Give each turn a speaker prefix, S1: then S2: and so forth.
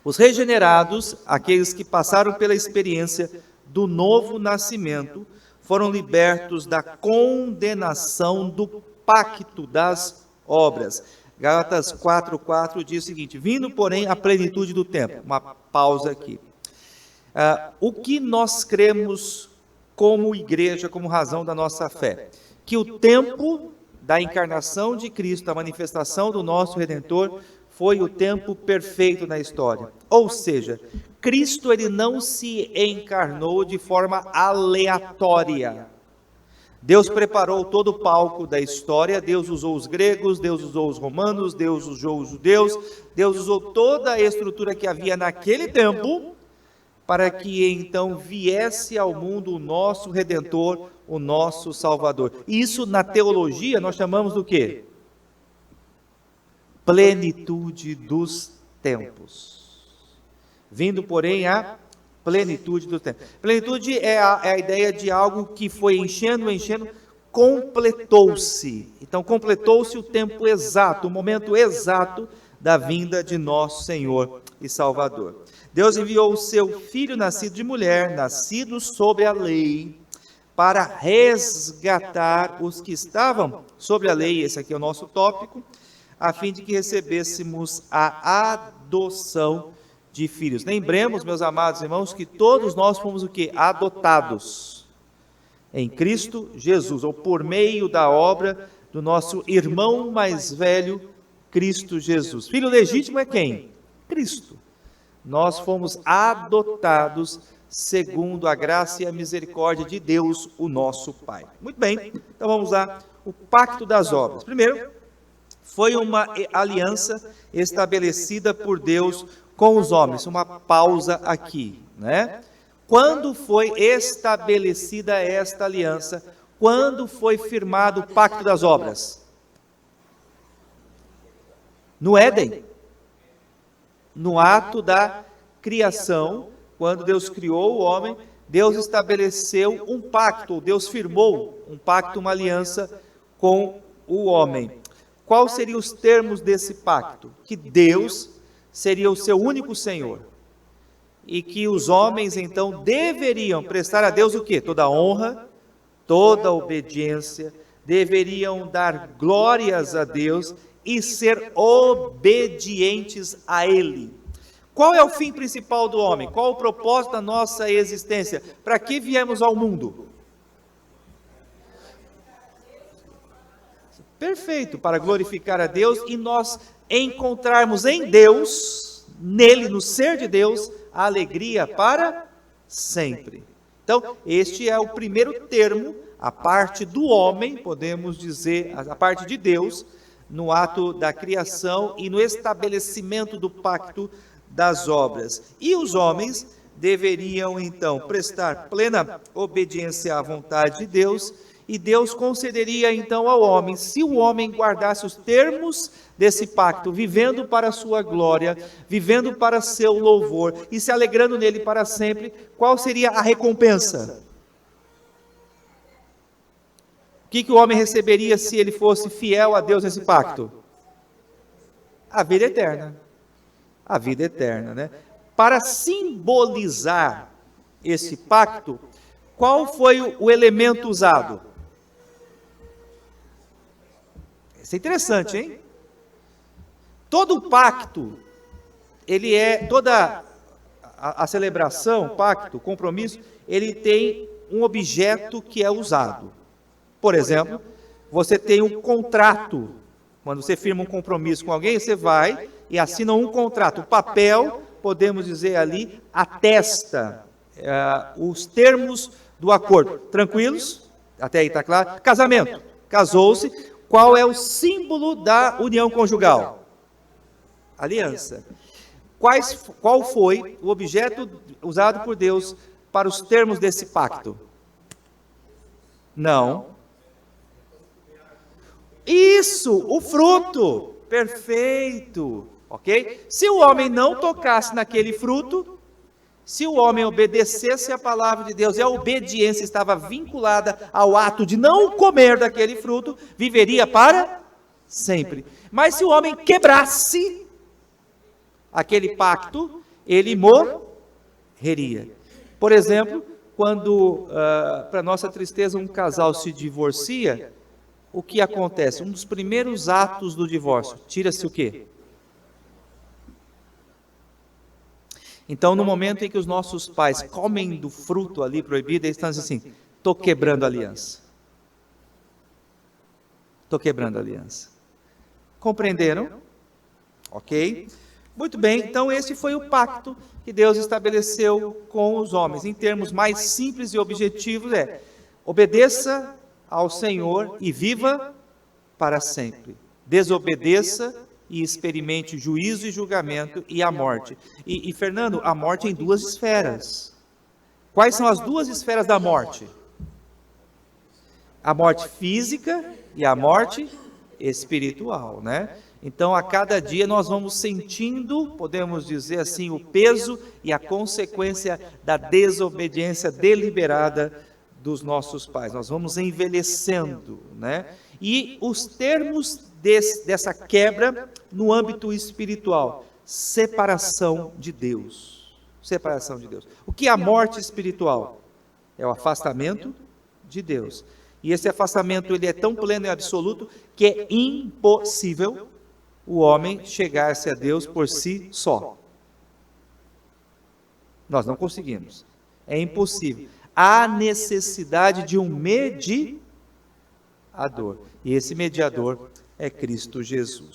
S1: Os regenerados, aqueles que passaram pela experiência do novo nascimento, foram libertos da condenação do pacto das obras. Gálatas 4:4 diz o seguinte: vindo, porém, à plenitude do tempo. Uma pausa aqui. O que nós cremos como igreja, como razão da nossa fé? Que o tempo da encarnação de Cristo, da manifestação do nosso Redentor, foi o tempo perfeito na história. Ou seja, Cristo ele não se encarnou de forma aleatória. Deus preparou todo o palco da história, Deus usou os gregos, Deus usou os romanos, Deus usou os judeus, Deus usou toda a estrutura que havia naquele tempo, para que então viesse ao mundo o nosso Redentor, o nosso Salvador. Isso na teologia nós chamamos do quê? Plenitude dos tempos. Vindo, porém, a plenitude do tempo. Plenitude é a ideia de algo que foi enchendo, completou-se. Então, completou-se o tempo exato, o momento exato da vinda de nosso Senhor e Salvador. Deus enviou o seu Filho nascido de mulher, nascido sob a lei, para resgatar os que estavam sobre a lei, esse aqui é o nosso tópico, a fim de que recebêssemos a adoção de filhos. Lembremos, meus amados irmãos, que todos nós fomos o quê? Adotados em Cristo Jesus, ou por meio da obra do nosso irmão mais velho, Cristo Jesus. Filho legítimo é quem? Cristo. Nós fomos adotados segundo a graça e a misericórdia de Deus, o nosso Pai. Muito bem, então vamos lá, o pacto das obras. Primeiro, foi uma aliança estabelecida por Deus com os homens. Uma pausa aqui, né? Quando foi estabelecida esta aliança? Quando foi firmado o pacto das obras? No Éden. No ato da criação, quando Deus criou o homem, Deus estabeleceu um pacto, Deus firmou um pacto, uma aliança com o homem. Quais seriam os termos desse pacto? Que Deus seria o seu único Senhor. E que os homens, então, deveriam prestar a Deus o quê? Toda a honra, toda a obediência, deveriam dar glórias a Deus e ser obedientes a Ele. Qual é o fim principal do homem? Qual o propósito da nossa existência? Para que viemos ao mundo? Perfeito, para glorificar a Deus e nós encontrarmos em Deus, nele, no ser de Deus, a alegria para sempre. Então, este é o primeiro termo, a parte do homem, podemos dizer, a parte de Deus, no ato da criação e no estabelecimento do pacto das obras. E os homens deveriam, então, prestar plena obediência à vontade de Deus, e Deus concederia, então, ao homem, se o homem guardasse os termos desse pacto, vivendo para a sua glória, vivendo para seu louvor, e se alegrando nele para sempre, qual seria a recompensa? O que o homem receberia se ele fosse fiel a Deus nesse pacto? A vida eterna. A vida eterna, né? Para simbolizar esse pacto, qual foi o elemento usado? Isso é interessante, hein? Todo pacto, toda a celebração, pacto, compromisso, ele tem um objeto que é usado. Por exemplo, você tem um contrato. Quando você firma um compromisso com alguém, você vai e assina um contrato. O papel, podemos dizer ali, atesta os termos do acordo. Tranquilos? Até aí está claro? Casamento. Casou-se. Qual é o símbolo da união conjugal? Aliança. Qual foi o objeto usado por Deus para os termos desse pacto? Não. Isso, o fruto. Perfeito. Ok? Se o homem não tocasse naquele fruto, se o homem obedecesse à palavra de Deus e a obediência estava vinculada ao ato de não comer daquele fruto, viveria para sempre. Mas se o homem quebrasse aquele pacto, ele morreria. Por exemplo, quando, para nossa tristeza, um casal se divorcia, o que acontece? Um dos primeiros atos do divórcio, tira-se o quê? Então, no momento em que os nossos pais comem do fruto ali proibido, eles estão dizendo assim, estou quebrando a aliança. Estou quebrando a aliança. Compreenderam? Ok? Muito bem, então esse foi o pacto que Deus estabeleceu com os homens. Em termos mais simples e objetivos obedeça ao Senhor e viva para sempre. Desobedeça e experimente juízo e julgamento e a morte. E Fernando, a morte em duas esferas. Quais são as duas esferas da morte? A morte física e a morte espiritual, né? Então, a cada dia nós vamos sentindo, podemos dizer assim, o peso e a consequência da desobediência deliberada dos nossos pais. Nós vamos envelhecendo, né? E os termos dessa quebra no âmbito espiritual, separação de Deus. Separação de Deus. O que é a morte espiritual? É o afastamento de Deus. E esse afastamento ele é tão pleno e absoluto que é impossível o homem chegar-se a Deus por si só. Nós não conseguimos. É impossível. Há necessidade de um mediador. E esse mediador é Cristo Jesus.